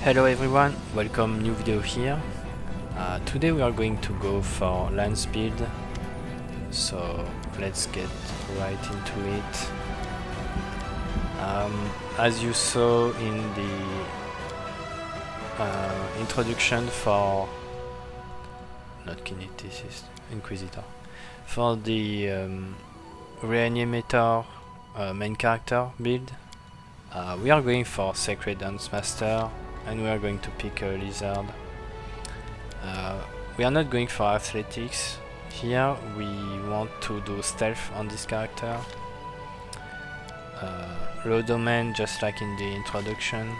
Hello everyone, welcome, new video here. Today we are going to go for Lann's build, so let's get right into it. As you saw in the introduction for not kineticist, Inquisitor, for the Reanimator main character build, we are going for Sacred Huntsmaster and we are going to pick a lizard. We are not going for athletics here, we want to do stealth on this character. Low domain, just like in the introduction,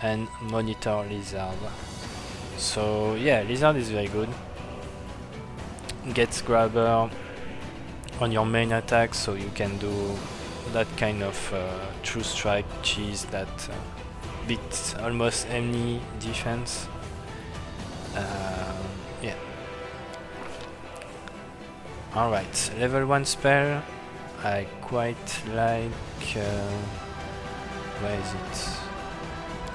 and monitor lizard. So yeah, lizard is very good. Gets grabber on your main attack, so you can do that kind of true strike cheese that beats almost any defense. Yeah. Alright, level 1 spell. I quite like where is it?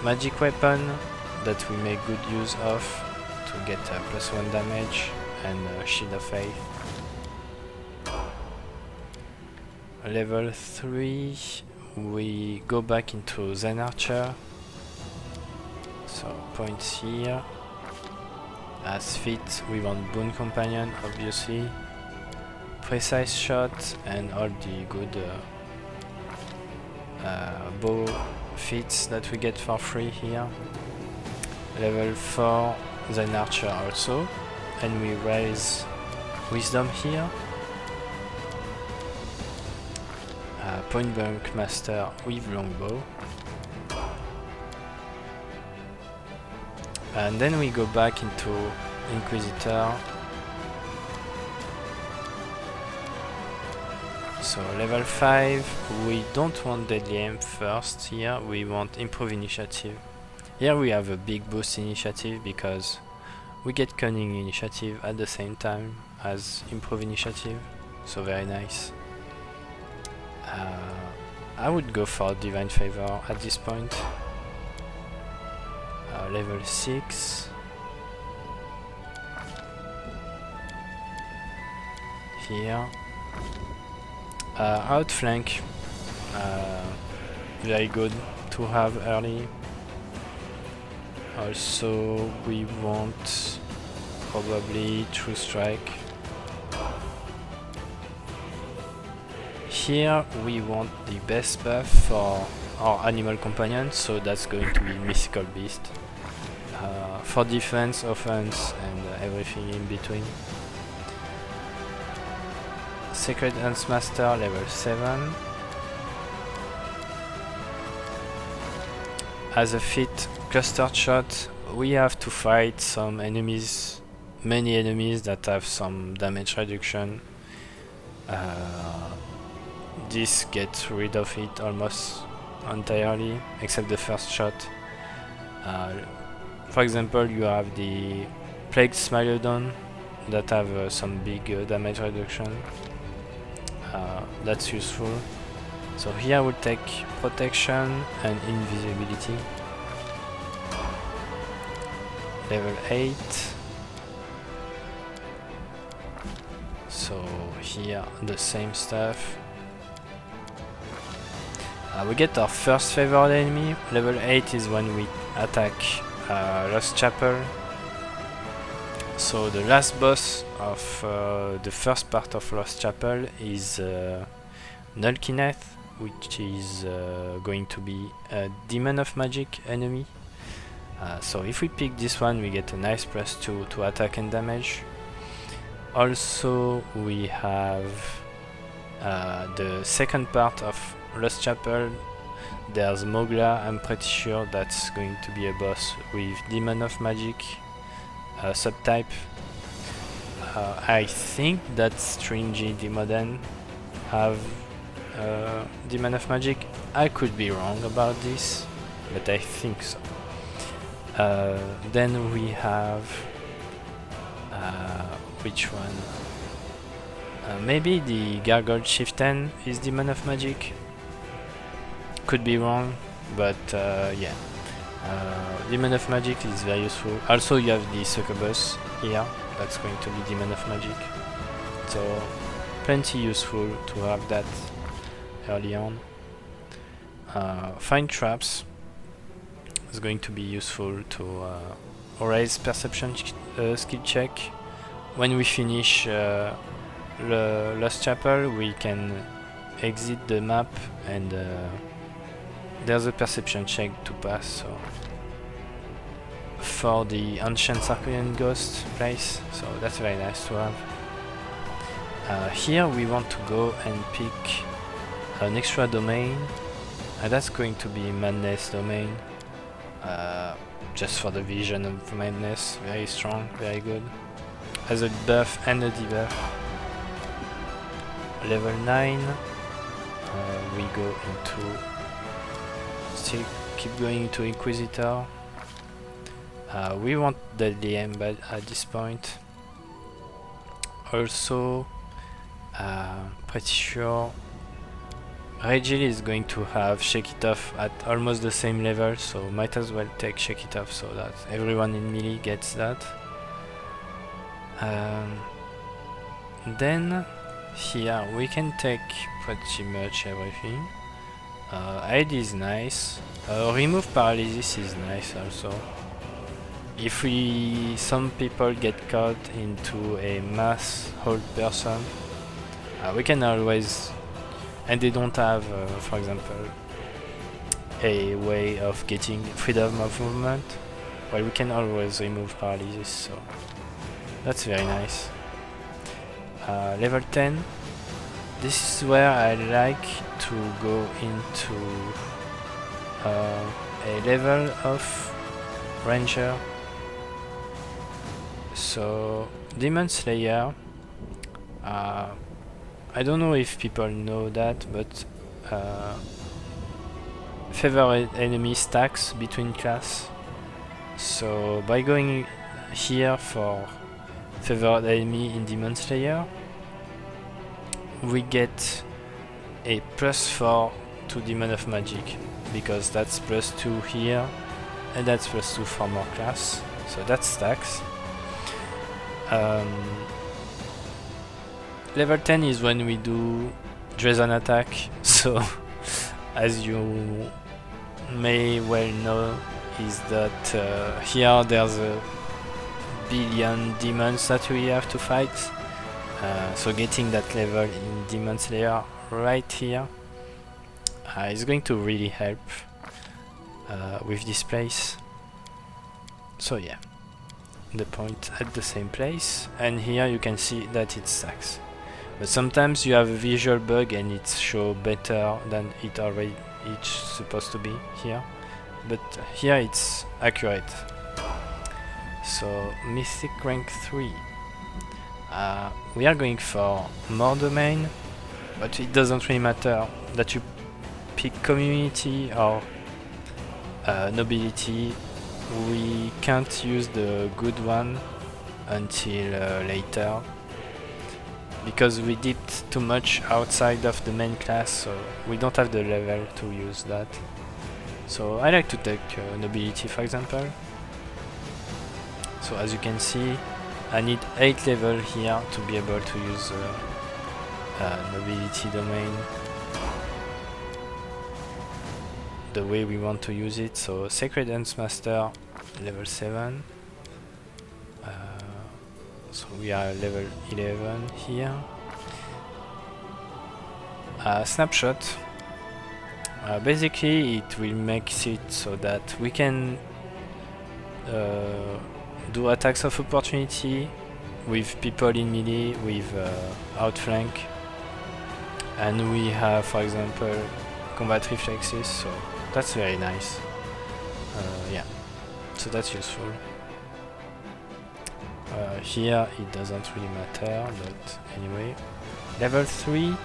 Magic weapon that we make good use of to get +1 damage and Shield of Faith. Level 3 we go back into Zen Archer, so points here. As fit we want Boon Companion, obviously, precise shot and all the good bow feats that we get for free here. Level 4 Zen Archer also, and we raise Wisdom here. Point Blank Master with Longbow. And then we go back into Inquisitor. So level 5, we don't want Deadly Aim first here, we want Improve Initiative. Here we have a big boost initiative because we get Cunning Initiative at the same time as Improve Initiative, so very nice. I would go for Divine Favor at this point. Level 6. Here. Outflank. Very good to have early. Also, we want probably True Strike. Here we want the best buff for our animal companion, so that's going to be Mythical Beast. For defense, offense, and everything in between. Sacred Huntsmaster level 7. As a fit clustered shot, we have to fight some enemies, many enemies that have some damage reduction. This gets rid of it almost entirely, except the first shot. For example, you have the Plagued Smilodon that have some big damage reduction. That's useful. So here I will take Protection and Invisibility. Level 8. So here the same stuff. We get our first favored enemy. Level 8 is when we attack Lost Chapel. So the last boss of the first part of Lost Chapel is Nulkineth, which is going to be a Demon of Magic enemy. So if we pick this one, we get a nice +2 to attack and damage. Also, we have the second part of Lost Chapel. There's Mogla. I'm pretty sure that's going to be a boss with Demon of Magic subtype. I think that Stringy Demoden have Demon of Magic. I could be wrong about this, but I think so. Then we have which one? Maybe the Gargoyle Chieftain is Demon of Magic. Could be wrong, but yeah. Demon of Magic is very useful. Also you have the succubus here, that's going to be Demon of Magic. So plenty useful to have that early on. Find traps is going to be useful to raise perception skill check. When we finish the Lost Chapel, we can exit the map and there's a perception check to pass. So for the Ancient Sarkonian Ghost place, so that's very nice to have. Here we want to go and pick an extra domain, and that's going to be Madness domain, just for the vision of Madness. Very strong, very good. Has a buff and a debuff. Level 9, we go into, still keep going into Inquisitor. We want Deadly Aim at this point. Also, pretty sure Regil is going to have Shake It Off at almost the same level, so might as well take Shake It Off so that everyone in melee gets that. Then here we can take pretty much everything. Aid is nice. Remove Paralysis is nice also. If some people get caught into a mass hold person, we can always, and they don't have, for example, a way of getting freedom of movement, well, we can always remove paralysis, so that's very nice. Level 10, this is where I like to go into a level of Ranger. So Demonslayer, I don't know if people know that, but favorite enemy stacks between class. So by going here for favorite enemy in Demonslayer, we get a +4 to Demon of Magic, because that's +2 here and that's +2 for more class, so that stacks. Level 10 is when we do Drazen attack, so as you may well know is that here there's a billion demons that we have to fight, so getting that level in Demonslayer right here is going to really help with this place. So yeah, the point at the same place, and here you can see that it stacks. But sometimes you have a visual bug and it shows better than it already is supposed to be here, but here it's accurate. So Mythic rank 3, we are going for more domain, but it doesn't really matter that you pick community or nobility. We can't use the good one until later, because we dipped too much outside of the main class, so we don't have the level to use that. So I like to take nobility, for example. So as you can see, I need 8 level here to be able to use nobility domain the way we want to use it. So Sacred Huntsmaster level 7, so we are level 11 here. Snapshot, basically it will make it so that we can do attacks of opportunity with people in melee with outflank, and we have, for example, combat reflexes, so that's very nice. Yeah, so that's useful. Here it doesn't really matter, but anyway. Level 3,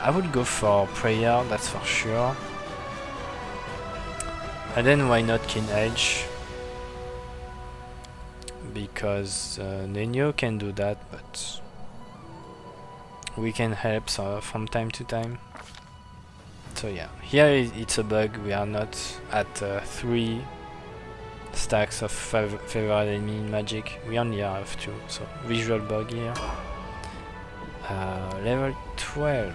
I would go for prayer, that's for sure. And then why not Keen Edge? Because Nenio can do that, but we can help from time to time. So yeah, here it's a bug. We are not at 3 stacks of favorite enemy in magic. We only have 2, so visual bug here. Level 12.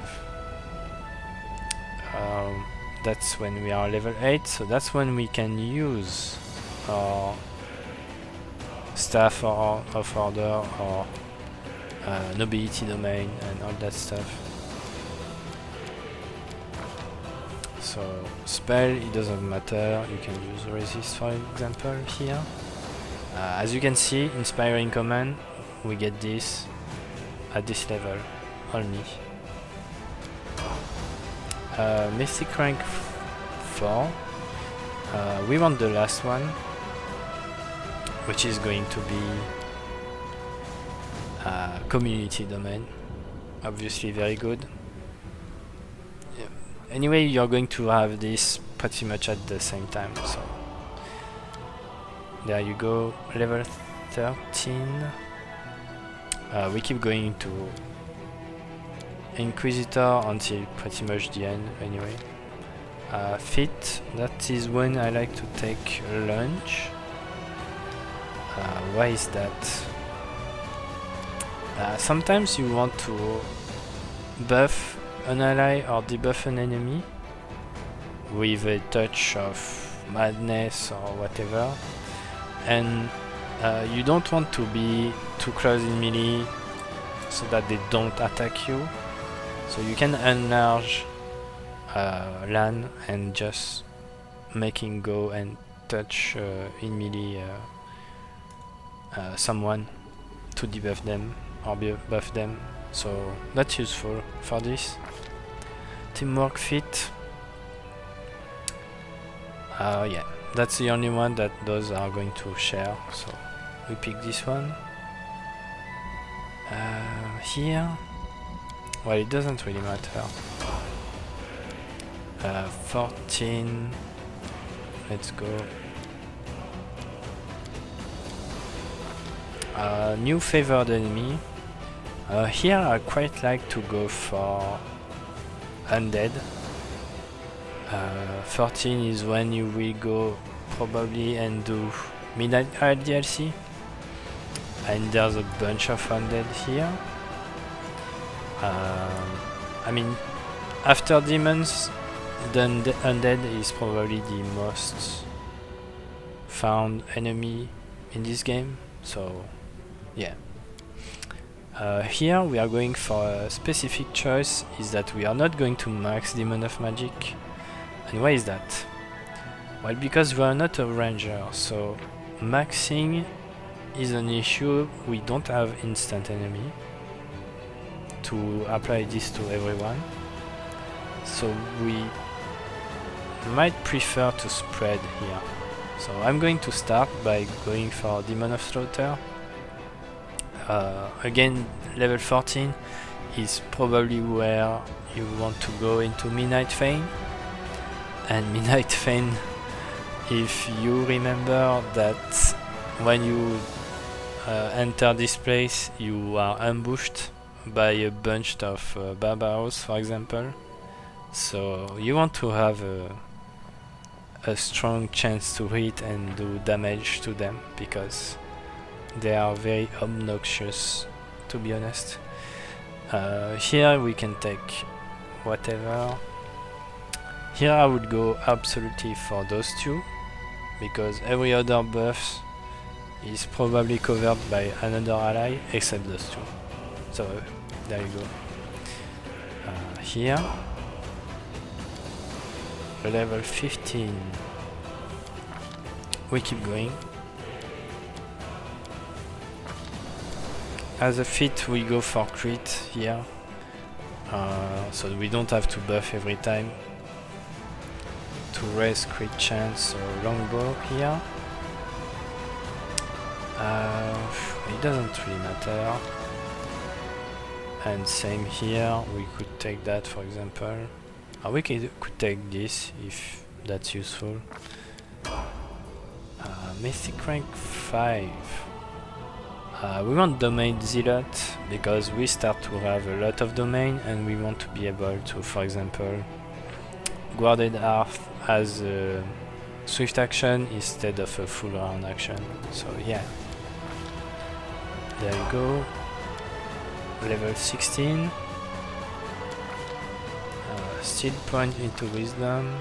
That's when we are level 8, so that's when we can use our staff of order or nobility domain and all that stuff. So spell, it doesn't matter, you can use resist for example here. As you can see, inspiring command, we get this at this level only. Mythic rank 4. We want the last one, which is going to be community domain. Obviously very good. Yeah. Anyway, you're going to have this pretty much at the same time, so there you go, level 13. We keep going to Inquisitor until pretty much the end anyway. Fit, that is when I like to take Lunge. Why is that? Sometimes you want to buff an ally or debuff an enemy with a touch of madness or whatever, and you don't want to be too close in melee so that they don't attack you. So you can enlarge Lann and just making go and touch in melee someone to debuff them or buff them. So that's useful for this. Teamwork fit. Yeah, that's the only one that those are going to share. So we pick this one. Here. Well, it doesn't really matter. 14. Let's go. New favored enemy. Here I quite like to go for Undead. 14 is when you will go probably and do Midnight Eye DLC. And there's a bunch of Undead here. I mean, after demons, then the Undead is probably the most found enemy in this game, so yeah. Here we are going for a specific choice, is that we are not going to max Demon of Magic. And why is that? Well, because we are not a ranger, so maxing is an issue. We don't have instant enemy to apply this to everyone, so we might prefer to spread here. So I'm going to start by going for Demon of Slaughter. Again, level 14 is probably where you want to go into Midnight Fane. And Midnight Fane, if you remember that when you enter this place, you are ambushed by a bunch of barbaros, for example. So you want to have a strong chance to hit and do damage to them, because they are very obnoxious, to be honest. Here we can take whatever. Here I would go absolutely for those two, because every other buff is probably covered by another ally except those two. So there you go. Here, level 15. We keep going. As a fit, we go for crit here, so we don't have to buff every time. To raise crit chance, so Longbow here. It doesn't really matter. And same here, we could take that, for example. We could take this if that's useful. Mythic rank 5. We want domain zealot because we start to have a lot of domain and we want to be able to, for example, Guarded Earth as a swift action instead of a full round action. So yeah, there you go. Level 16. Still point into wisdom.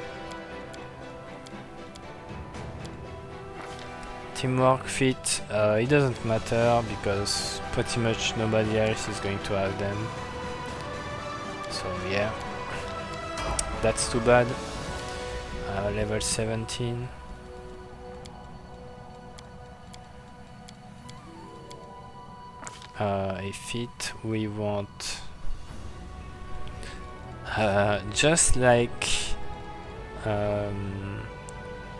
Teamwork feat, it doesn't matter because pretty much nobody else is going to have them. So yeah, that's too bad. Level 17. A feat we want just like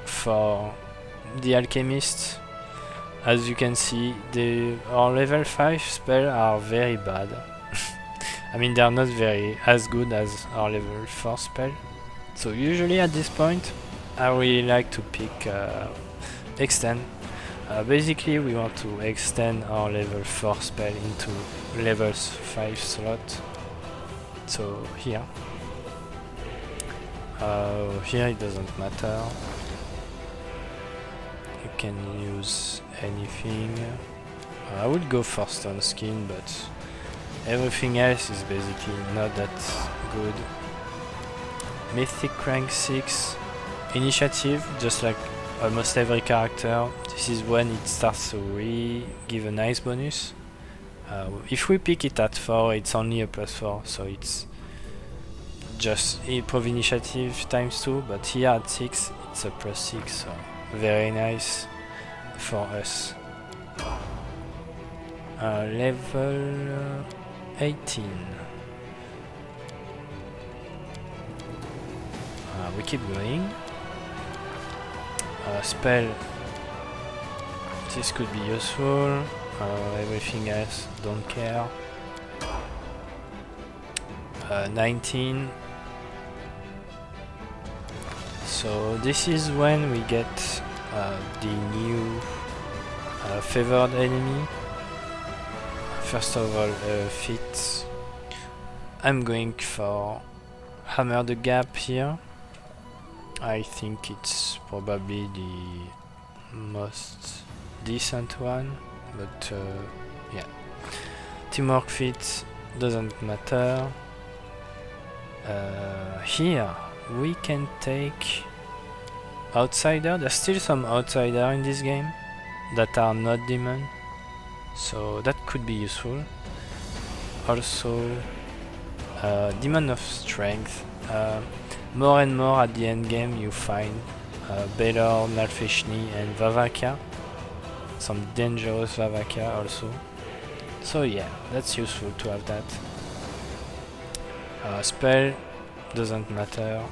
for the alchemist. As you can see, our level 5 spells are very bad. I mean, they are not very as good as our level 4 spell. So usually at this point, I really like to pick extend. Basically, we want to extend our level 4 spell into level 5 slot. So here it doesn't matter. You can use anything. I would go for stone skin, but everything else is basically not that good. Mythic rank 6 initiative, just like almost every character. This is when it starts to really give a nice bonus. If we pick it at 4, it's only a +4, so it's just improve initiative times 2, but here at 6 it's a +6, so very nice for us. Level 18. We keep going. Spell, this could be useful. Everything else, don't care. 19. So this is when we get the new favored enemy. First of all, feat. I'm going for Hammer the Gap here. I think it's probably the most decent one, but yeah. Teamwork feat doesn't matter. Here we can take Outsider. There's still some Outsider in this game that are not demon, so that could be useful. Also, Demon of Strength. More and more at the end game you find Baylor, Nalfeshni and Vavaka. Some dangerous Vavaka also. So yeah, that's useful to have that. Spell doesn't matter.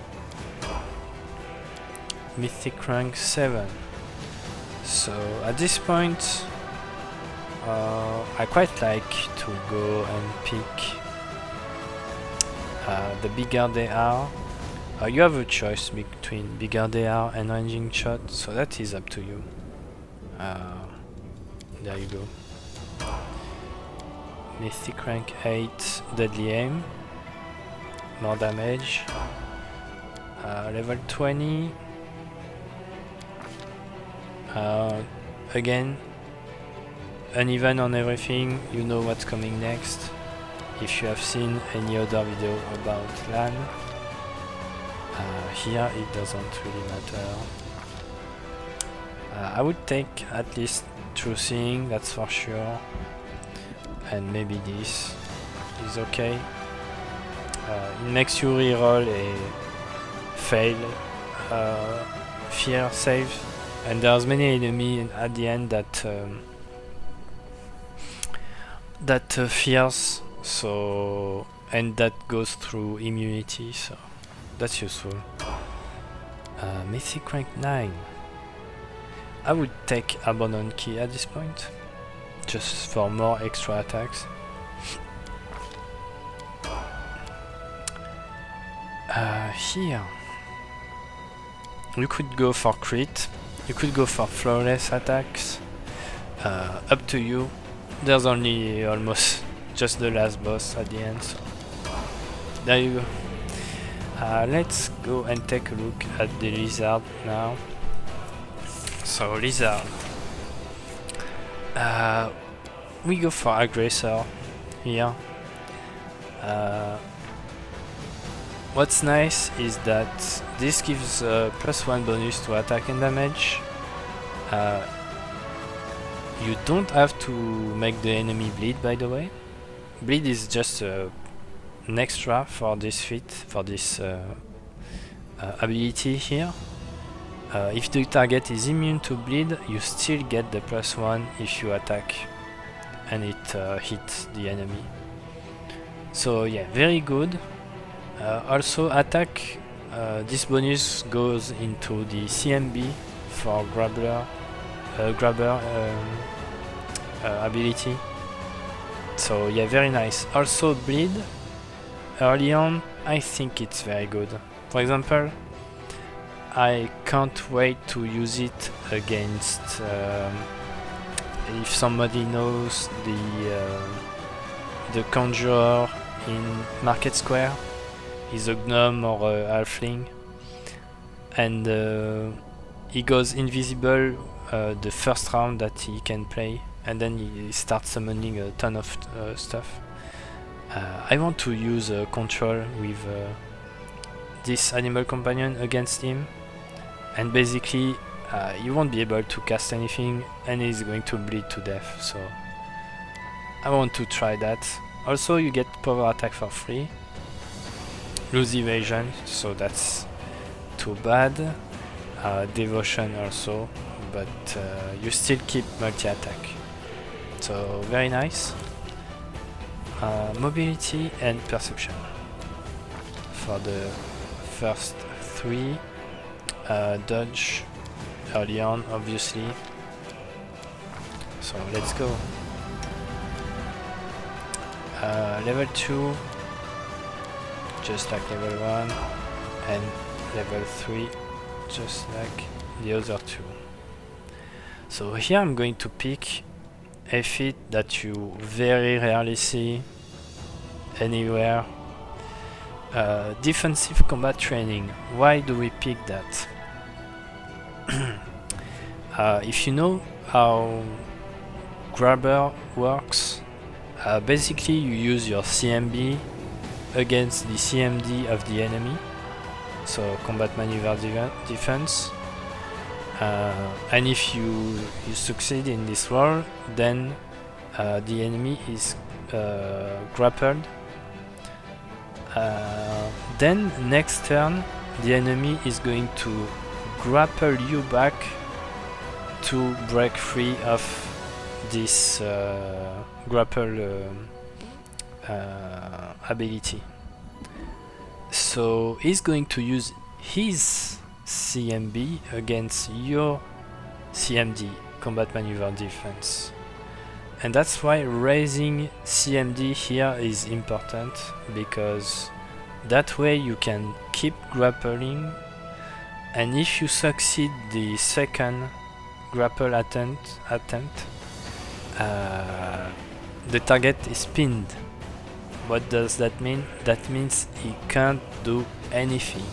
Mythic rank 7. So at this point I quite like to go and pick the bigger they are. You have a choice between bigger they are and ranging shot, so that is up to you. There you go. Mythic rank 8, deadly aim, more damage. Level 20. Again, uneven on everything, you know what's coming next. If you have seen any other video about Lann, here it doesn't really matter. I would take at least True Seeing, that's for sure, and maybe this is okay. It makes you reroll a fail fear save, and there's many enemies at the end that fears, so, and that goes through immunity, so that's useful. Mythic rank 9. I would take Abandon Key at this point, just for more extra attacks. Here you could go for crit, you could go for flawless attacks, up to you. There's only almost just the last boss at the end, so there you go. Let's go and take a look at the lizard now. So lizard, we go for aggressor here. What's nice is that this gives +1 bonus to attack and damage. You don't have to make the enemy bleed, by the way. Bleed is just an extra for this feat, for this ability here. If the target is immune to bleed, you still get the +1 if you attack and it hits the enemy. So yeah, very good. Also attack, this bonus goes into the CMB for grabber ability. So yeah, very nice. Also bleed, early on, I think it's very good. For example, I can't wait to use it against if somebody knows the conjurer in Market Square. He's a gnome or a halfling, and he goes invisible the first round that he can play, and then he starts summoning a ton of stuff. I want to use control with this animal companion against him, and basically you won't be able to cast anything and he's going to bleed to death, so I want to try that. Also you get power attack for free, lose evasion, so that's too bad. Devotion also, but you still keep multi-attack, so very nice. Mobility and perception for the first 3. Dodge early on, obviously, so let's go. Level 2, just like level 1, and level 3, just like the other 2. So here I'm going to pick a feat that you very rarely see anywhere. Defensive combat training. Why do we pick that? If you know how grabber works, basically you use your CMB against the CMD of the enemy, so combat maneuver defense, and if you succeed in this role, then the enemy is grappled. Then next turn the enemy is going to grapple you back to break free of this grapple ability. So he's going to use his CMB against your CMD, combat maneuver defense. And that's why raising CMD here is important, because that way you can keep grappling, and if you succeed the second grapple attempt, the target is pinned. What does that mean? That means he can't do anything.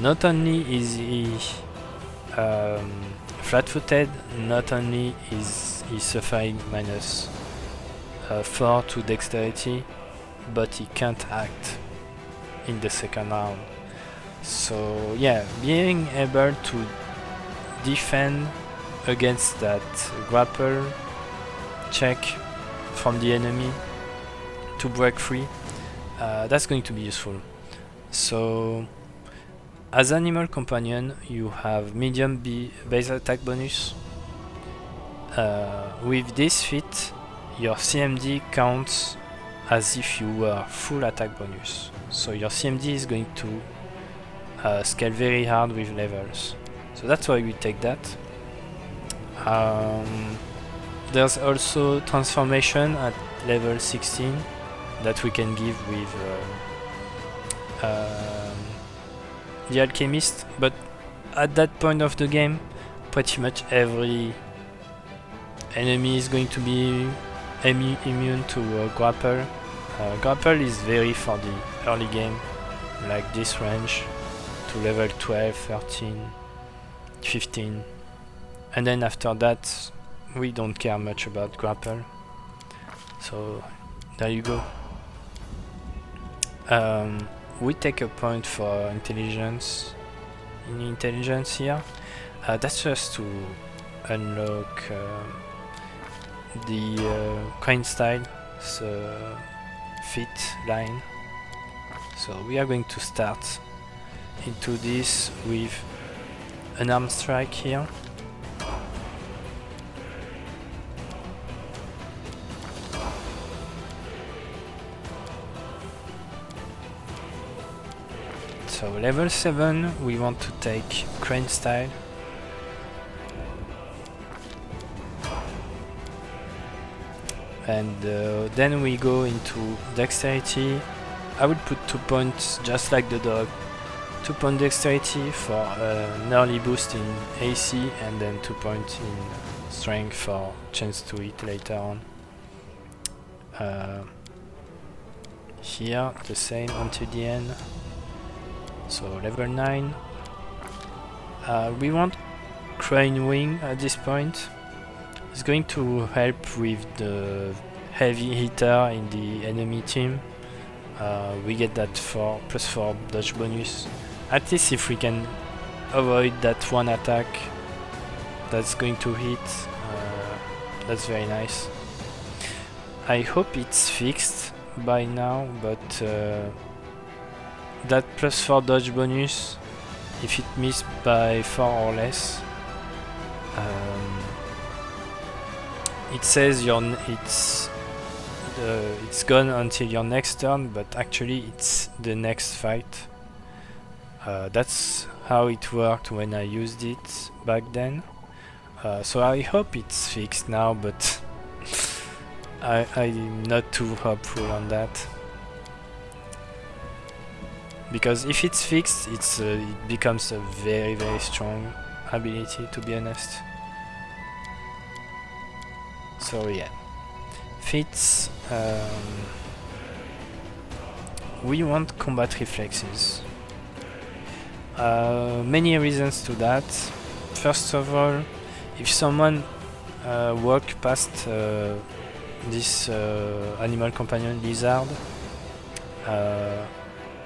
Not only is he flat-footed, not only is he suffering -4 to dexterity, but he can't act in the second round. So yeah, being able to defend against that grapple check from the enemy to break free, that's going to be useful. So as animal companion you have medium base attack bonus. With this feat your CMD counts as if you were full attack bonus, so your CMD is going to scale very hard with levels, so that's why we take that. There's also transformation at level 16 that we can give with the alchemist, but at that point of the game pretty much every enemy is going to be immune to grapple. Grapple is very for the early game, like this range to level 12, 13, 15, and then after that we don't care much about grapple. So there you go. We take a point for intelligence here. That's just to unlock the crane style fit line. So we are going to start into this with an arm strike here. So level 7 we want to take crane style. And then we go into dexterity. I would put 2 points just like the dog. 2 point dexterity for an early boost in AC, and then 2 points in strength for chance to hit later on. Here the same until the end. So level 9. We want crane wing at this point. It's going to help with the heavy hitter in the enemy team. We get that for +4 dodge bonus. At least if we can avoid that one attack that's going to hit, that's very nice. I hope it's fixed by now, but that +4 dodge bonus, if it missed by 4 or less, it says it's gone until your next turn, but actually it's the next fight. That's how it worked when I used it back then. So I hope it's fixed now, but I'm not too hopeful on that. Because if it's fixed, it becomes a very, very strong ability, to be honest. So yeah, fits. We want combat reflexes. Many reasons to that. First of all, if someone walk past this animal companion lizard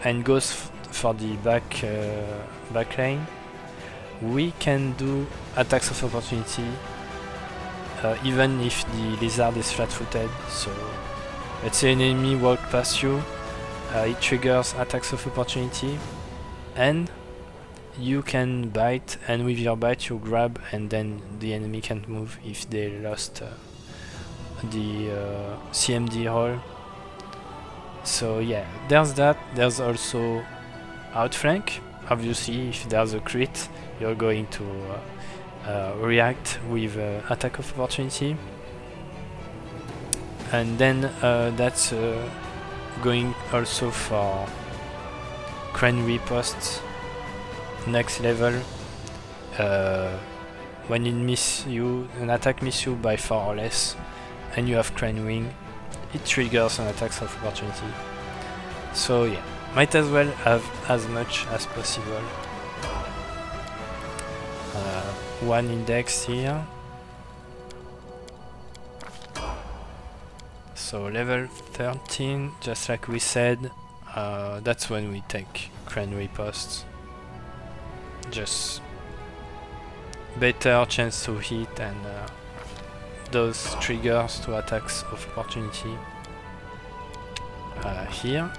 and goes for the back lane, we can do attacks of opportunity even if the lizard is flat-footed. So let's say an enemy walk past you, it triggers attacks of opportunity, and you can bite, and with your bite you grab, and then the enemy can't move if they lost the CMD roll. So yeah, there's that. There's also Outflank. Obviously, if there's a crit, you're going to react with attack of opportunity. And then that's going also for crane riposte next level. When it miss you, an attack miss you by 4 or less, and you have crane wing, it triggers an attacks of opportunity. So yeah, might as well have as much as possible. One index here. So level 13, just like we said, that's when we take crane riposte. Just better chance to hit, and those triggers to attacks of opportunity here.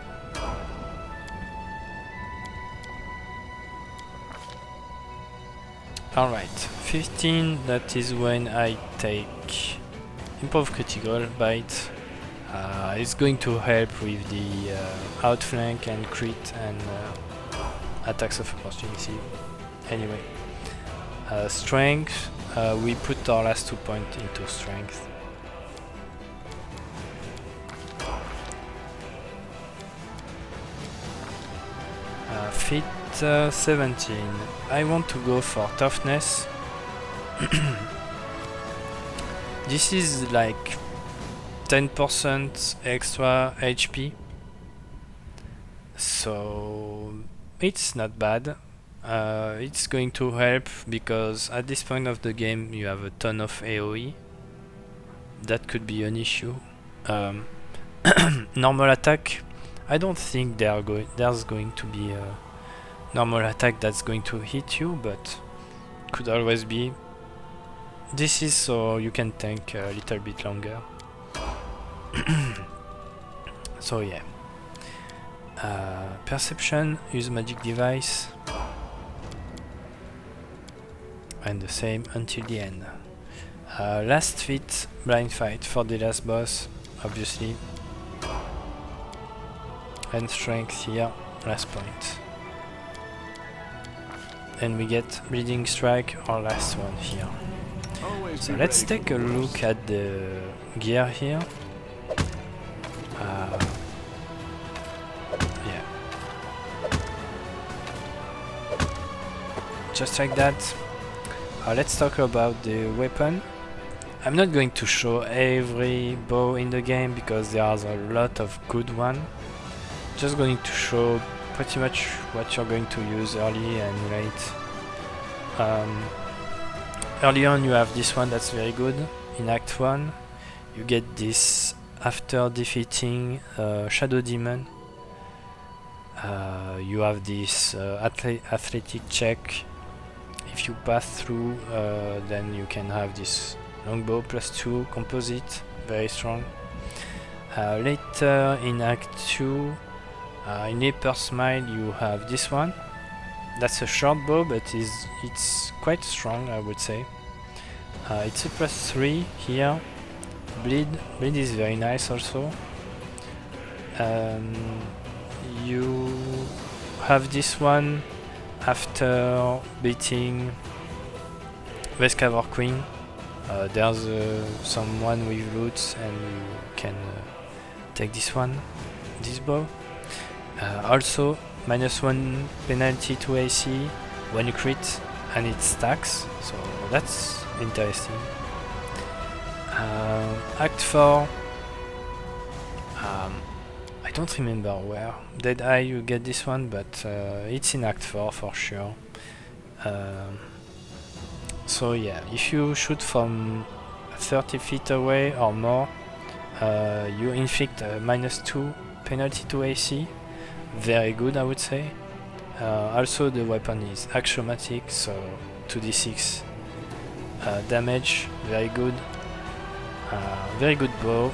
Alright, 15, that is when I take improve critical bite. It's going to help with the outflank and crit and attacks of opportunity. Anyway, strength, we put our last 2 points into strength. Fit 17. I want to go for toughness. This is like 10% extra HP. So it's not bad. It's going to help because at this point of the game you have a ton of AoE. That could be an issue. Normal attack, I don't think there's going to be a normal attack that's going to hit you, but could always be. This is so you can tank a little bit longer. So yeah. Perception, use magic device. And the same until the end. Last fit, blind fight for the last boss, obviously. And strength here, last point. And we get bleeding strike, our last one here. So let's take a look at the gear here. Yeah. Just like that. Let's talk about the weapon. I'm not going to show every bow in the game because there are a lot of good ones. Just going to show pretty much what you're going to use early and late. Early on you have this one that's very good. In Act 1 you get this after defeating Shadow Demon. You have this athletic check. If you pass through, then you can have this Longbow +2 composite, very strong. Later in Act 2, in Leper's Smile you have this one. That's a short bow, but it's quite strong, I would say. It's a +3 here. Bleed is very nice also. You have this one after beating Vescavor Queen. There's someone with roots and you can take this one, this bow. Also -1 penalty to AC when you crit and it stacks, so that's interesting. Act 4, I don't remember where. Deadeye you get this one, but it's in Act 4 for sure. So yeah, if you shoot from 30 feet away or more, you inflict a -2 penalty to AC. Very good, I would say. Also the weapon is axiomatic, so 2d6 damage, very good. Very good bow.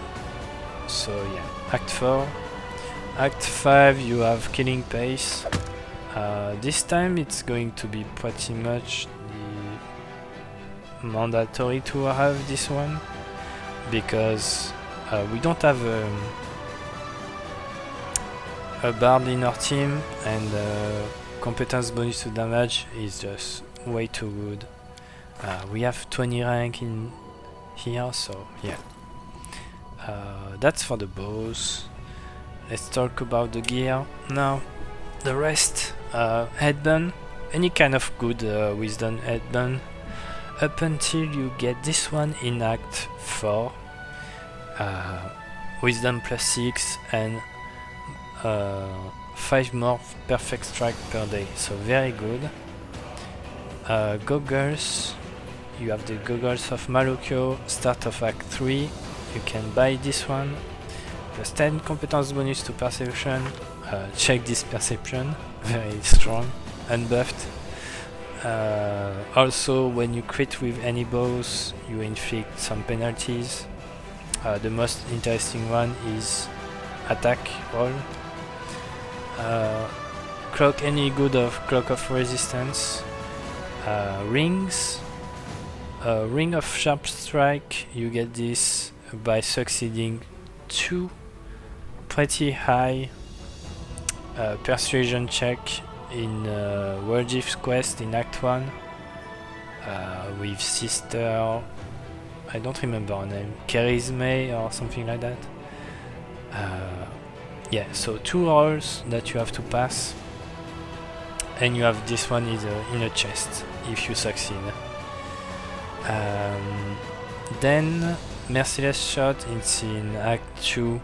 So yeah, Act 4. Act 5 you have killing pace. This time it's going to be pretty much mandatory to have this one because we don't have a bard in our team, and competence bonus to damage is just way too good. We have 20 rank in here, so yeah. That's for the bows. Let's talk about the gear now. The rest, headband, any kind of good wisdom headband, up until you get this one in Act 4. Wisdom +6 and 5 more perfect strike per day, so very good. Goggles, you have the goggles of Malokyo, start of Act 3. You can buy this one. +10 competence bonus to perception. Check this perception, very strong, unbuffed. Also, when you crit with any bows, you inflict some penalties. The most interesting one is attack roll. Cloak any good of Cloak of Resistance. Rings. Ring of Sharp Strike, you get this by succeeding 2 pretty high persuasion check in Worldgif's quest in Act 1 with Sister, I don't remember her name, Charisme or something like that. Yeah, so 2 rolls that you have to pass, and you have this one in a chest if you succeed. Then Merciless Shot, it's in Act 2.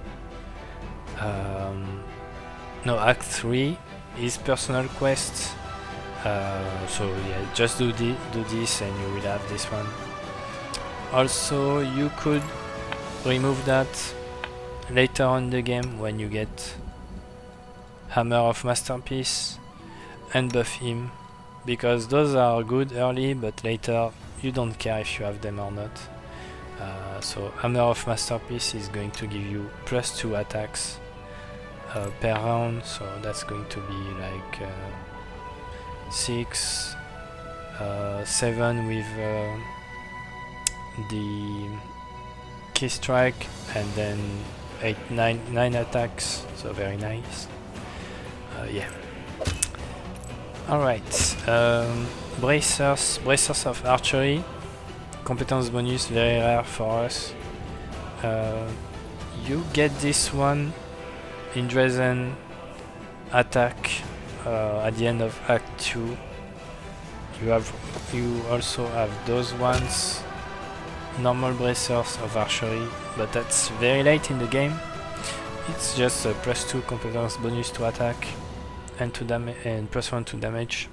no, Act 3 is personal quest. So yeah, just do this and you will have this one. Also, you could remove that later on in the game when you get Hammer of Masterpiece and buff him, because those are good early, but later you don't care if you have them or not. So Hammer of Masterpiece is going to give you +2 attacks per round, so that's going to be like 6, 7 with the key strike, and then 9 attacks, so very nice. Yeah. Alright, bracers of archery, competence bonus, very rare for us. You get this one in Dresden attack at the end of Act 2. You also have those ones, normal bracers of archery, but that's very late in the game. It's just a +2 competence bonus to attack and to damage and +1 to damage.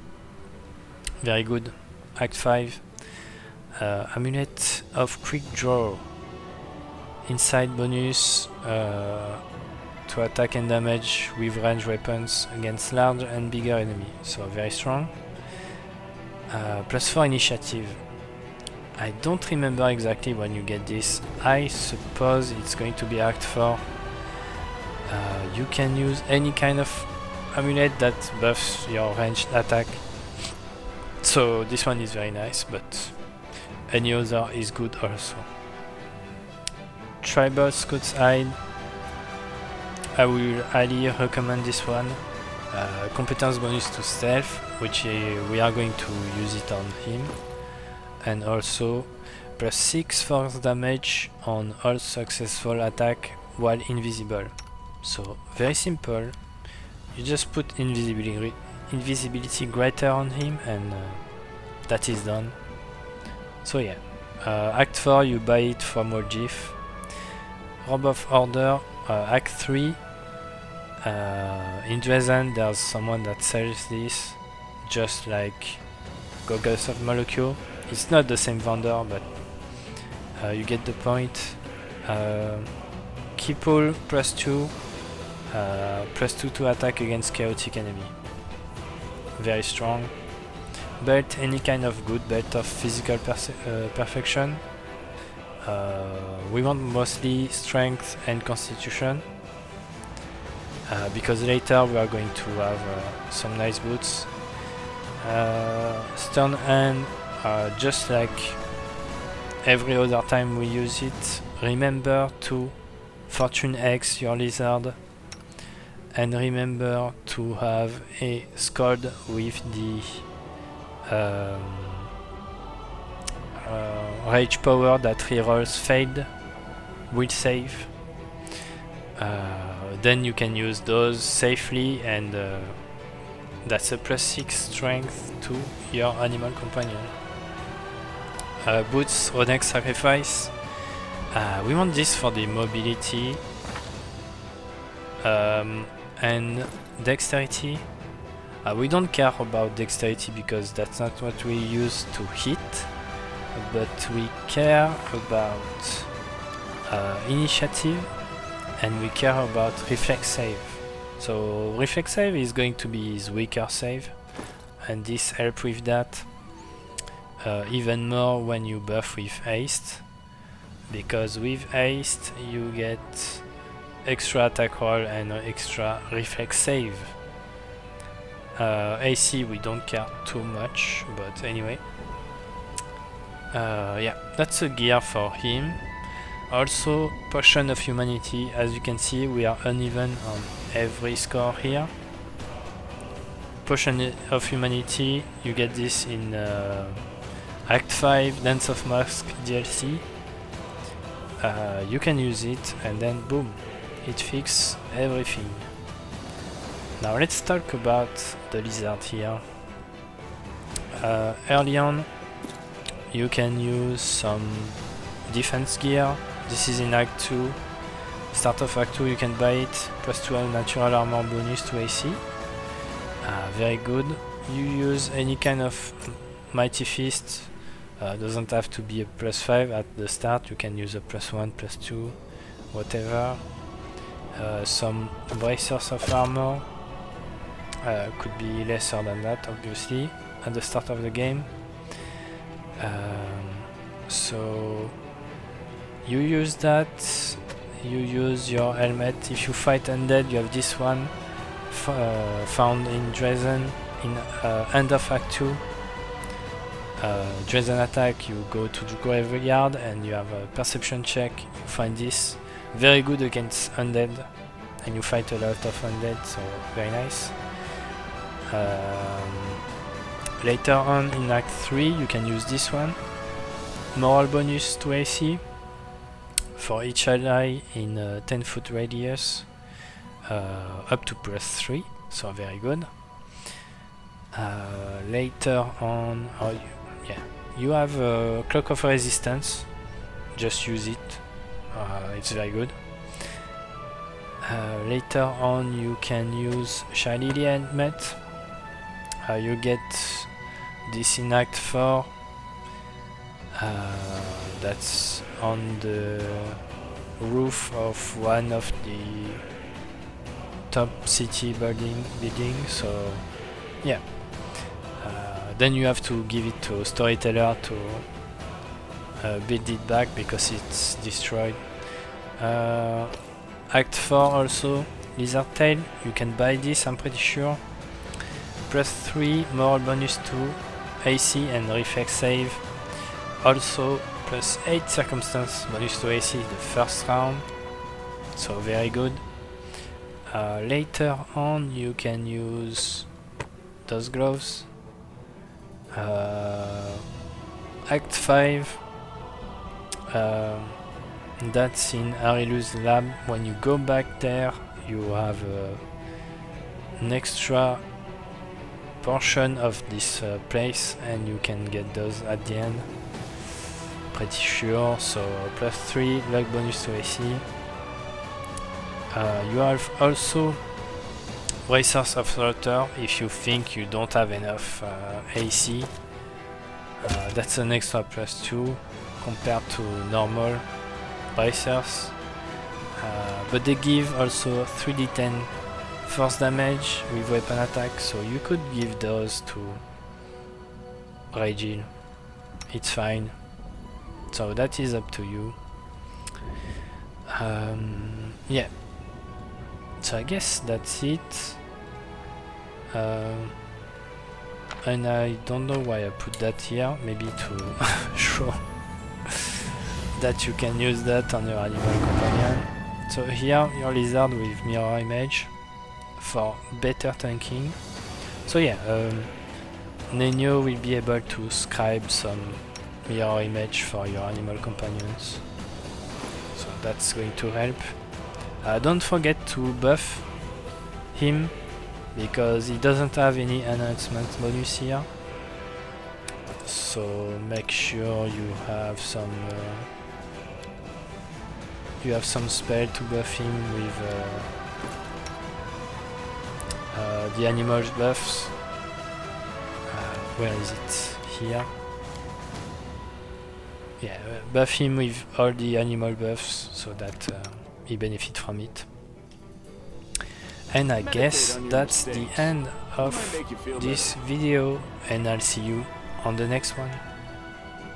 Very good. Act 5. Amulet of Quick Draw. Inside bonus to attack and damage with range weapons against large and bigger enemy. So very strong. +4 initiative. I don't remember exactly when you get this. I suppose it's going to be Act 4. You can use any kind of amulet that buffs your ranged attack. So this one is very nice, but any other is good also. Tribal Scout's Hide. I will highly recommend this one. Competence bonus to stealth, which we are going to use it on him. And also +6 force damage on all successful attack while invisible. So very simple. You just put invisibility greater on him, and that is done. So yeah, Act 4 you buy it from Oljif. Robe of Order, Act 3. In Dresden there's someone that sells this, just like Goggles of Molecule. It's not the same vendor, but you get the point. Keeple +2, +2 to attack against chaotic enemy. Very strong. Belt, any kind of good belt of physical perfection. We want mostly strength and constitution, because later we are going to have some nice boots. Stern hand, just like every other time we use it, remember to Fortune X your lizard, and remember to have a Scald with the Rage Power that rerolls failed will save. Then you can use those safely, and that's a +6 strength to your animal companion. Boots, Rodneck Sacrifice. We want this for the mobility and dexterity. We don't care about dexterity because that's not what we use to hit, but we care about initiative, and we care about reflex save. So reflex save is going to be his weaker save, and this helps with that. Even more when you buff with haste, because with haste you get extra attack roll and extra reflex save. AC we don't care too much, but anyway. Yeah, that's a gear for him. Also, Potion of Humanity. As you can see, we are uneven on every score here. Potion of Humanity, you get this in Act 5 Dance of Mask DLC. You can use it, and then boom, it fixes everything. Now let's talk about the lizard here. Early on, you can use some defense gear. This is in Act 2. Start of Act 2 you can buy it, +12 natural armor bonus to AC. Very good. You use any kind of Mighty Fist, doesn't have to be a +5 at the start, you can use a +1, +2, whatever. Some bracers of armor, could be lesser than that obviously at the start of the game. So you use that, you use your helmet. If you fight undead you have this one found in Dresden in end of Act 2. Dresden attack, you go to the graveyard and you have a perception check, you find this, very good against undead, and you fight a lot of undead, so very nice. Later on in Act 3 you can use this one, moral bonus to AC for each ally in a 10-foot radius, up to +3, so very good. Later on, you have a Cloak of Resistance, just use it, it's very good. Later on you can use Shiny Helmet, you get this in Act 4, that's on the roof of one of the top city building, so yeah. Then you have to give it to Storyteller to build it back because it's destroyed. Act 4 also, Lizard Tail, you can buy this, I'm pretty sure. +3 moral bonus to AC and reflex save. Also +8 circumstance bonus to AC the first round, so very good. Later on you can use those gloves. Act 5, that's in Arilu's lab. When you go back there you have an extra portion of this place and you can get those at the end, pretty sure. So +3 luck bonus to AC. You have also Bracers of Slaughter if you think you don't have enough AC. That's an extra +2 compared to normal bracers. But they give also 3d10 force damage with weapon attack, so you could give those to Regil. It's fine. So that is up to you. Yeah. So I guess that's it. And I don't know why I put that here, maybe to show that you can use that on your animal companion. So here your lizard with mirror image for better tanking. So yeah, Nenio will be able to scribe some mirror image for your animal companions. So that's going to help. Don't forget to buff him because he doesn't have any enhancement bonus here. So make sure you have some spell to buff him with the animal buffs. Where is it? Here. Yeah, buff him with all the animal buffs so that he benefits from it. And I guess that's the end of this video, and I'll see you on the next one.